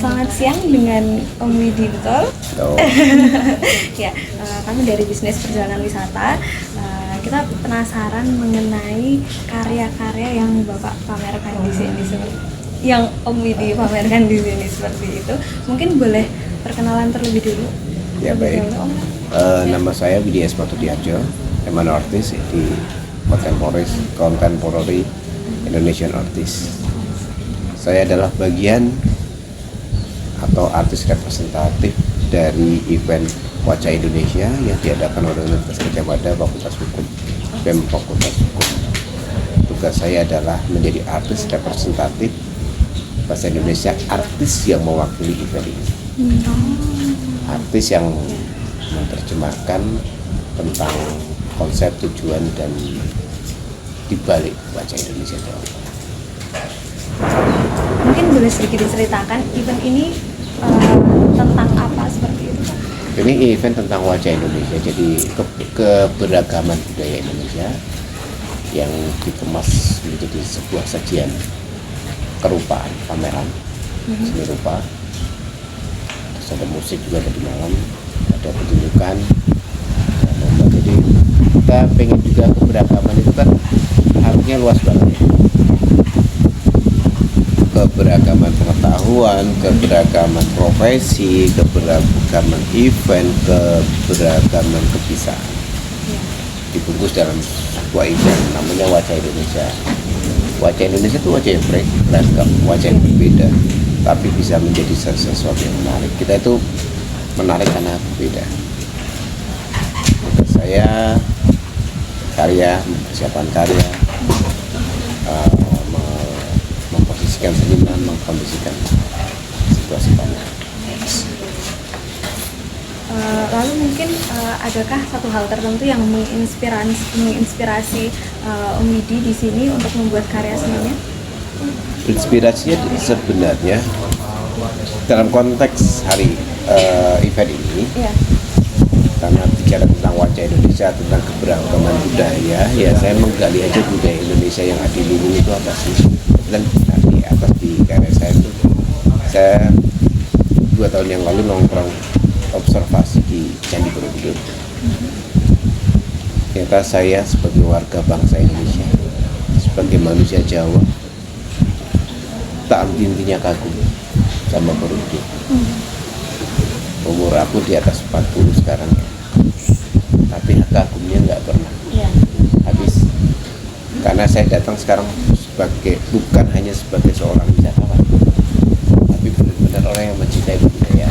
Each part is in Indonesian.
Selamat siang dengan Om Widi, betul? Oh. Ya, kami dari bisnis perjalanan wisata. Kita penasaran mengenai karya-karya yang Bapak pamerkan di sini, yang Om Widi pamerkan di sini seperti itu. Mungkin boleh perkenalan terlebih dulu. Ya baik. Nama saya Widi Esmatudiarjo, I'm artis di Contemporary Indonesian Artist. Saya adalah bagian atau artis representatif dari event Wajah Indonesia yang diadakan oleh Universitas Gadjah Mada Fakultas Hukum, BEM Fakultas Hukum. Tugas saya adalah menjadi artis representatif bahasa Indonesia, artis yang mewakili event ini. Artis yang menerjemahkan tentang konsep, tujuan, dan dibalik Wajah Indonesia. Mungkin boleh sedikit diceritakan event ini tentang apa seperti itu? Ini event tentang Wajah Indonesia, jadi keberagaman budaya Indonesia yang dikemas menjadi sebuah sajian kerupaan, pameran seni rupa. Terus ada musik juga tadi malam, ada pertunjukan, ada lomba. Jadi kita pengen juga keberagaman itu kan artinya luas banget ya. Keberagaman pengetahuan, keberagaman profesi, keberagaman event, keberagaman kebiasaan dibungkus dalam sebuah event namanya Wajah Indonesia. Wajah Indonesia itu wajah yang beragam, wajah yang berbeda, tapi bisa menjadi sesuatu yang menarik. Kita itu menarik karena berbeda. Saya karya, mempersiapkan karya, memposisikan seniman, mengkondisikan situasi pameran. Lalu mungkin adakah satu hal tertentu yang menginspirasi Om Widi di sini untuk membuat karya seninya? Inspirasinya sebenarnya dalam konteks hari event ini, karena bicara tentang Wajah Indonesia, tentang keberagaman budaya, ya saya menggali aja budaya Indonesia yang adiluhung itu apa sih. Dan di atas di karya saya itu, saya 2 tahun yang lalu nongkrong observasi di Candi Borobudur. Ternyata saya sebagai warga bangsa Indonesia, sebagai manusia Jawa, tak henti-hentinya kagum sama Borobudur. Umur aku di atas 40 sekarang, tapi kagumnya nggak pernah habis. Karena saya datang sekarang bukan hanya sebagai seorang wisatawan, tapi benar-benar orang yang mencintai budaya,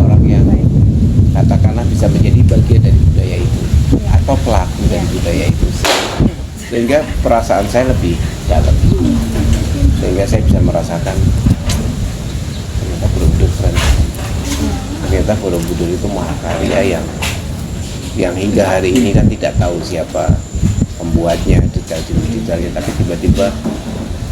orang yang katakanlah bisa menjadi bagian dari budaya itu atau pelaku dari budaya itu, sehingga perasaan saya lebih dalam, sehingga saya bisa merasakan ternyata Borobudur keren, ternyata Borobudur itu mahakarya yang hingga hari ini kan tidak tahu siapa pembuatnya, detailnya, tapi tiba-tiba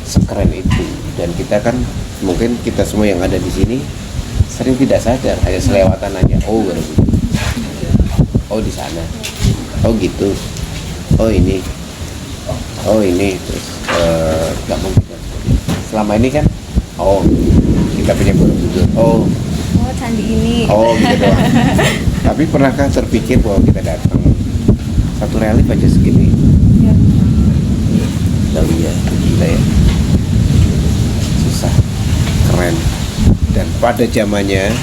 sekeren itu. Dan kita kan, mungkin kita semua yang ada di sini sering tidak sadar, hanya selewatan aja, oh Borobudur, oh di sana, oh gitu, oh ini, terus nggak mungkin. Selama ini kan, oh kita punya Borobudur, oh candi ini, oh gitu doang. Tapi pernahkah terpikir bahwa kita datang satu relief aja segini? Tahu ya, gila ya, susah, keren, dan pada zamannya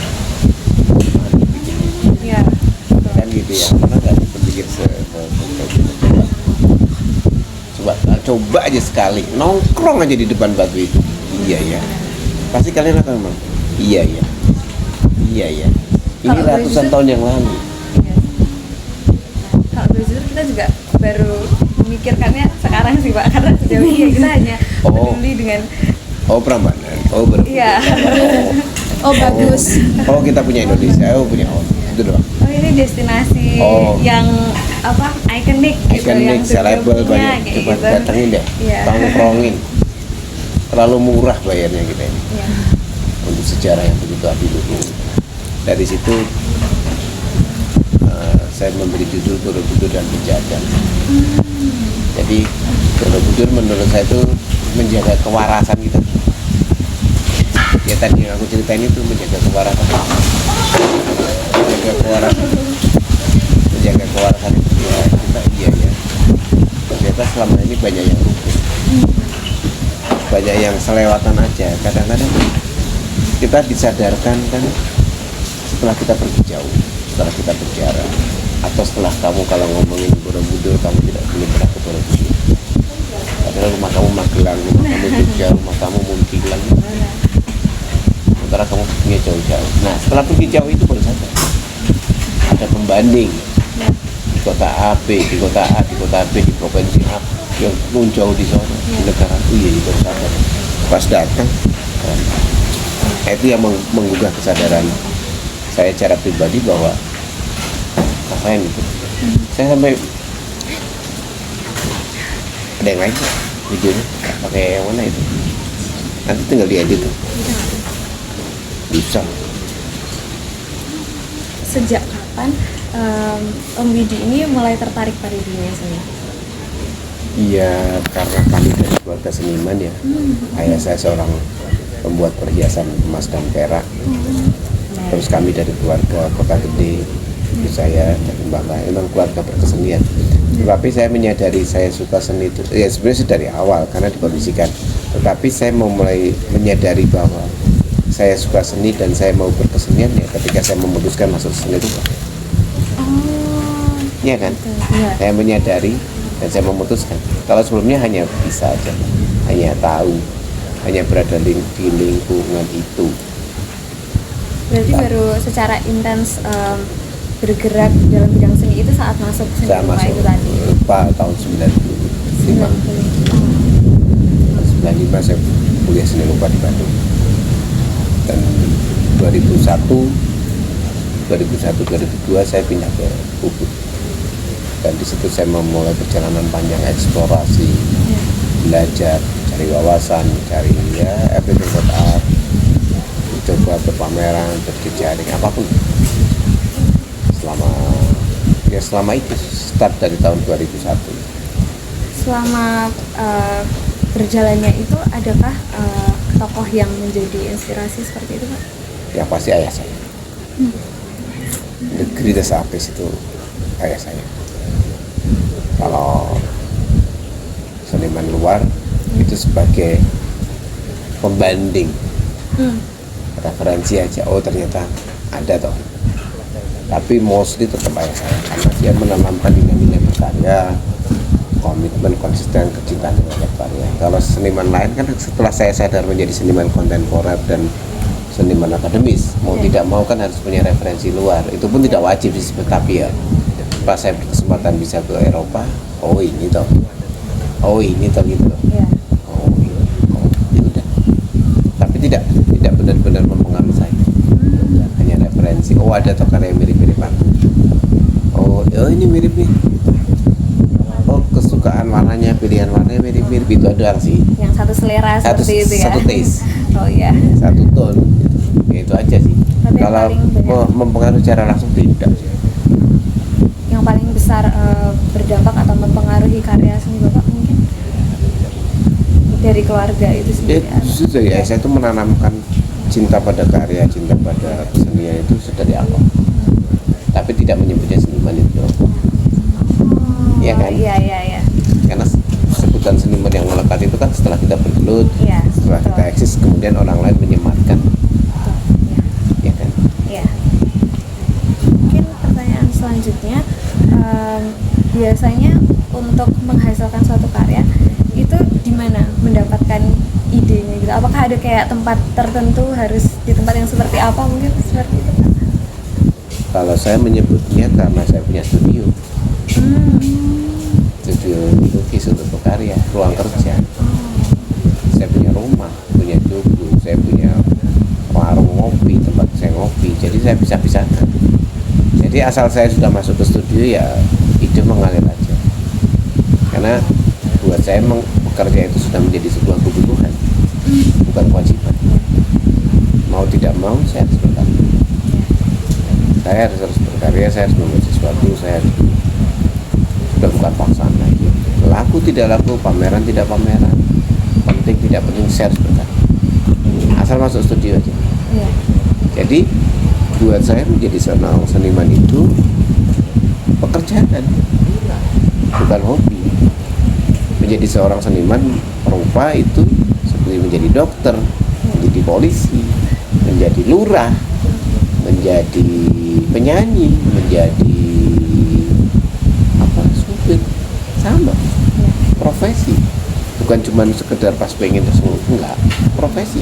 kan gitu ya. Pernah nggak berpikir coba aja sekali nongkrong aja di depan batu itu? Iya ya, pasti kalian akan ngomong iya ya, ini ratusan tahun yang lalu. Kalau Borobudur kita juga baru memikirkannya sekarang sih Pak, karena sejauh ini kita hanya peduli dengan Prambanan, Borobudur. Bagus. Kita punya Indonesia, itu doang. Ini destinasi yang ikonik gitu, yang selebel banyak. Coba gitu. datengin deh, nongkrongin. Terlalu murah bayarnya kita ini. Untuk sejarah yang begitu adiluhung. Dari situ saya memberi judul Borobudur dan Penjaga. Jadi Borobudur menurut saya itu menjaga kewarasan kita. Ya tadi yang aku ceritain itu menjaga kewarasan, menjaga kewarasan itu ya kita ya. Ternyata selama ini banyak yang luput, banyak yang selewatan aja. Kadang-kadang kita disadarkan kan setelah kita pergi jauh, setelah kita berjarak, atau setelah kamu kalau ngomongin Borobudur kamu tidak boleh pernah ke Borobudur. Padahal rumah kamu Magelang, rumah kamu Jogja, rumah kamu Muntilan. Sementara kamu perginya jauh-jauh. Nah setelah pergi jauh itu baru saja ada pembanding di kota A, B, di kota A, di kota B, di provinsi A yang jauh di sana, di negara itu ya baru sadar. Pas datang, itu yang menggugah kesadaran saya secara pribadi bahwa ngapain itu. Saya sampai ada yang lain videonya pakai yang mana itu, nanti tinggal diedit tuh. Bisa. Sejak kapan Om Widi ini mulai tertarik pada dunia seni? Iya, karena kami dari keluarga seniman ya. Ayah saya seorang pembuat perhiasan emas dan perak. Terus kami dari keluarga Kota Gede, saya dan Mbak memang keluarga berkesenian. Tetapi saya menyadari saya suka seni itu, ya sebenarnya dari awal karena dikondisikan. Tetapi saya mau mulai menyadari bahwa saya suka seni dan saya mau berkesenian ya ketika saya memutuskan masuk seni itu. Iya kan? Ya. Saya menyadari dan saya memutuskan. Kalau sebelumnya hanya bisa aja, hanya tahu, hanya berada di lingkungan itu. Berarti baru secara intens bergerak dalam bidang seni itu saat masuk seni Saya rupa masuk itu tadi. tahun 95. 95 saya kuliah seni rupa di Bandung. Dan 2001-2002 saya pindah ke Ubud. Dan di situ saya memulai perjalanan panjang eksplorasi, belajar, cari wawasan, cari ya everything about art, coba berpameran, berjejaring, apapun. Selama itu start dari tahun 2001. Selama berjalannya itu adakah tokoh yang menjadi inspirasi seperti itu Pak? Ya pasti ayah saya. The greatest artist itu ayah saya. Kalau seniman luar itu sebagai pembanding, referensi aja. Oh ternyata ada toh. Tapi mostly tetap ayah saya karena dia menanamkan nilai-nilai berkarya, komitmen, konsisten, kecintaan terhadap karya. Kalau seniman lain kan setelah saya sadar menjadi seniman kontemporer dan seniman akademis, mau tidak mau kan harus punya referensi luar. Itu pun tidak wajib sih, tapi ya pas saya berkesempatan bisa ke Eropa, oh ini toh gitu loh. Ya. Oh ya udah. Tapi tidak benar-benar mempengaruhi saya. Hanya referensi. Oh ada toh karya mirip-mirip aku. Oh ini mirip nih. Oh kesukaan warnanya, pilihan warnanya mirip-mirip itu doang sih. Yang satu selera seperti itu ya. Satu taste. Oh iya. Satu tone. Ya itu aja sih. Tapi yang Kalau paling banyak- mempengaruhi secara langsung tidak sih. Yang paling besar berdampak atau mempengaruhi karya seni Bapak mungkin dari keluarga itu Ya, sendiri. justru dari ayah saya itu menanamkan cinta pada karya, cinta pada kesenian itu sudah dari awal. Tapi tidak menyebutnya seniman itu. Iya kan? Iya. Karena sebutan seniman yang melekat itu kan setelah kita bergelut, Iya. setelah kita betul. eksis, kemudian orang lain menyematkan, Betul, iya. ya kan? Iya. Mungkin pertanyaan selanjutnya, biasanya untuk menghasilkan suatu karya itu di mana mendapatkan idenya gitu? Apakah ada kayak tempat tertentu, harus di tempat yang seperti apa, mungkin seperti itu Pak? Kalau saya menyebutnya karena saya punya studio lukis untuk berkarya, ruang kerja. Saya punya rumah, punya joglo, saya punya warung ngopi, tempat saya ngopi. Jadi saya bisa pisahkan. Jadi asal saya sudah masuk ke studio ya ide mengalir aja. Karena buat saya bekerja itu sudah menjadi sebuah kebutuhan, bukan kewajiban. Mau tidak mau saya harus berkarya. Saya harus berkarya, saya harus membuat sesuatu, saya harus, sudah bukan paksaan lagi. Laku tidak laku, pameran tidak pameran, penting tidak penting, saya harus berkarya. asal masuk studio aja. Iya. Jadi buat saya menjadi seorang seniman itu pekerjaan, bukan hobi. Menjadi seorang seniman rupa itu seperti menjadi dokter, menjadi polisi, menjadi lurah, menjadi penyanyi, menjadi supir, sama profesi. Bukan cuma sekedar pas pengen tersebut, enggak, profesi.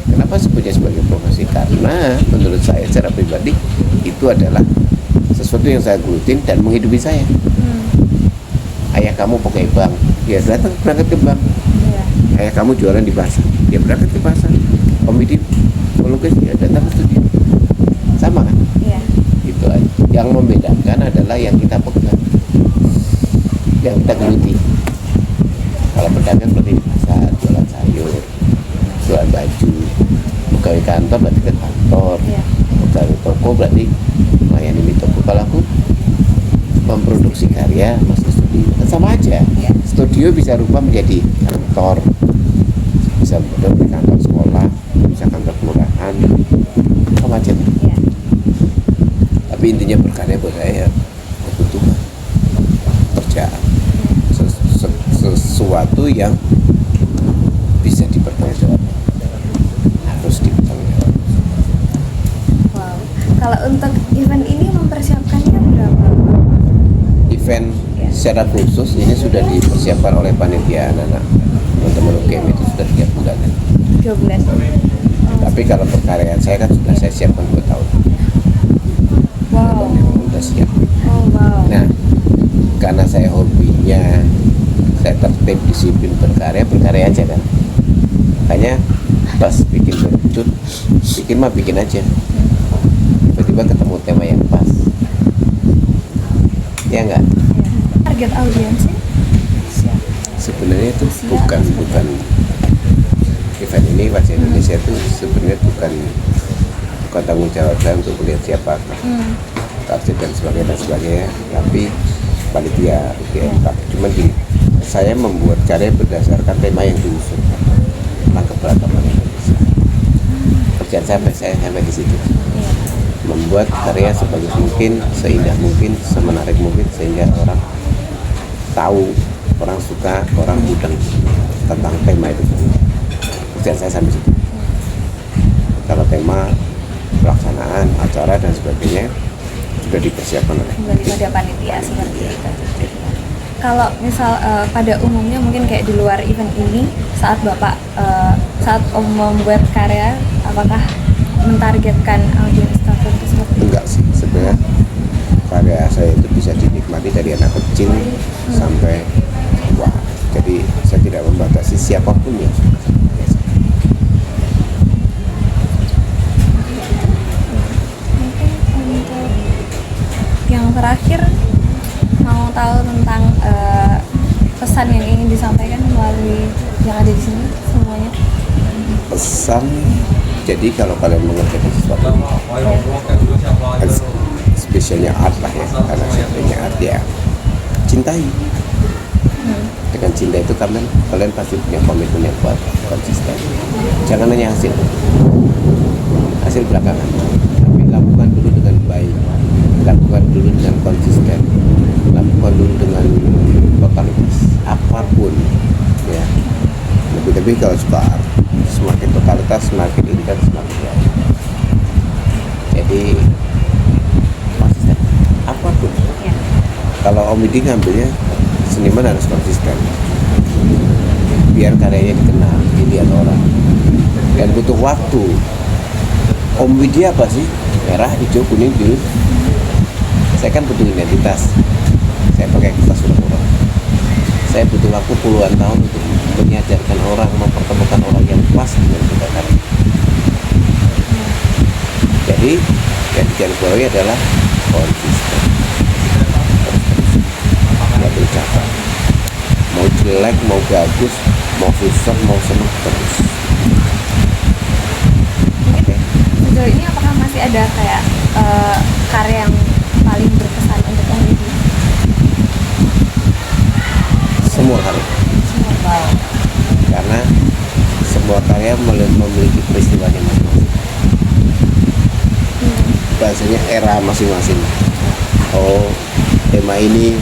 Kenapa sebutnya sebagai profesi? Karena menurut saya secara pribadi itu adalah sesuatu yang saya gelutin dan menghidupi saya. Ayah kamu pakai bank, dia datang berangkat ke bank. Ayah kamu jualan di pasar, dia berangkat ke pasar. Komedi melukis, dia datang ke studio. Sama kan? Iya. Itu aja. Yang membedakan adalah yang kita pegang, yang kita geluti. Kalau pedagang berarti di pasar, jualan sayur, jualan baju. Pegawai kantor berarti ke kantor. Iya. Pegawai toko berarti melayani di toko. Kalau aku memproduksi karya masuk studio, sama aja. Iya. Studio bisa rubah menjadi kantor, bisa berubah menjadi kantor sekolah, bisa kantor kelurahan, sama aja. Iya. Tapi intinya berkarya buat saya kebutuhan kerjaan, sesuatu yang bisa dipertanggungjawabkan, harus dipertanggungjawabkan. Wow. Kalau untuk event ini mempersiapkannya berapa? Event secara khusus ini sudah dipersiapkan oleh panitia anak-anak teman-teman UGM itu sudah 3 bulan. 3 bulan. Tapi kalau perkaryaan saya kan sudah saya siapkan 2 tahun. Wow. Sudah siap. Oh wow. Nah, karena saya hobinya, saya tertib disiplin berkarya aja kan. Makanya pas bikin berjut, bikin aja. Tiba-tiba ketemu tema yang pas. Ya enggak? Target audiensnya? Sebenarnya itu bukan event ini Wajah Indonesia itu sebenarnya bukan tanggung jawab saya untuk melihat siapa target dan sebagainya, tapi panitia UGM. Cuman saya membuat karya berdasarkan tema yang diusung tentang keberagaman Indonesia. Kerjaan saya sampai di situ, membuat karya sebagus mungkin, seindah mungkin, semenarik mungkin sehingga orang tahu, orang suka, orang mudeng tentang tema itu. Kerjaan saya sampai situ. Kalau tema pelaksanaan acara dan sebagainya sudah dipersiapkan oleh pada panitia seperti itu. Kalau misal pada umumnya mungkin kayak di luar event ini, saat Bapak saat membuat karya, apakah mentargetkan audiens tertentu seperti itu? Enggak sih, sebenarnya karya saya itu bisa dinikmati dari anak kecil sampai tua. Jadi saya tidak membatasi siapapun yang suka. Yang terakhir mau tahu tentang pesan yang ingin disampaikan melalui yang ada di sini semuanya. Pesan, jadi kalau kalian mengerjakan sesuatu, spesialnya art lah ya, karena spesialnya art ya, cintai. Dengan cinta itu kalian pasti punya komitmen yang kuat, konsisten. Jangan hanya hasil belakangan, tapi lakukan dulu dengan baik, lakukan dulu dengan konsisten, lakukan dulu dengan totalitas apapun ya. Tapi kalau suka art, semakin totalitas semakin intens semakin baik. Jadi konsisten apapun. Kalau Om Widi ngambilnya seniman harus konsisten biar karyanya dikenal, dilihat orang, dan butuh waktu. Om Widi apa sih? Merah, hijau, kuning, biru. Saya kan butuh identitas. Saya pakai kertas ulang-ulang. Saya butuh waktu puluhan tahun untuk menyadarkan orang, mempertemukan orang yang pas dengan kita tadi. Jadi yang digarisbawahi adalah konsisten. Nggak bercakap. Mau jelek, mau bagus, mau susah, mau senang terus. Sejauh ini apakah masih ada kayak karya yang paling berkesan untuk Om Widi? Semua karya. Wow. Karena semua karya karya memiliki peristiwanya masing-masing. Bahasanya era masing-masing. Oh, tema ini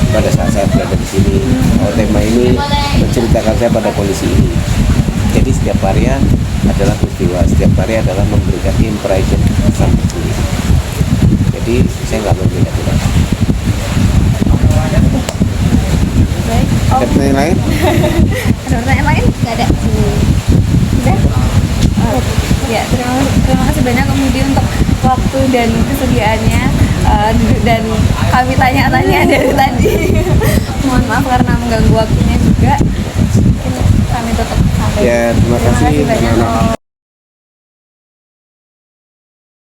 pada saat saya berada di sini. Oh, tema ini menceritakan saya pada kondisi ini. Jadi setiap karya adalah peristiwa, setiap karya adalah memberikan impression sama sendiri. Jadi saya nggak memberikan itu. Baik. Ada pertanyaan lain? Ada pertanyaan lain? Nggak ada. Udah? Ya, terima kasih banyak Mudi untuk waktu dan kesediaannya, dan kami tanya-tanya dari tadi. Mohon maaf karena mengganggu waktunya juga. Kami tutup sampai. Ya, terima kasih banyak. anak-anak.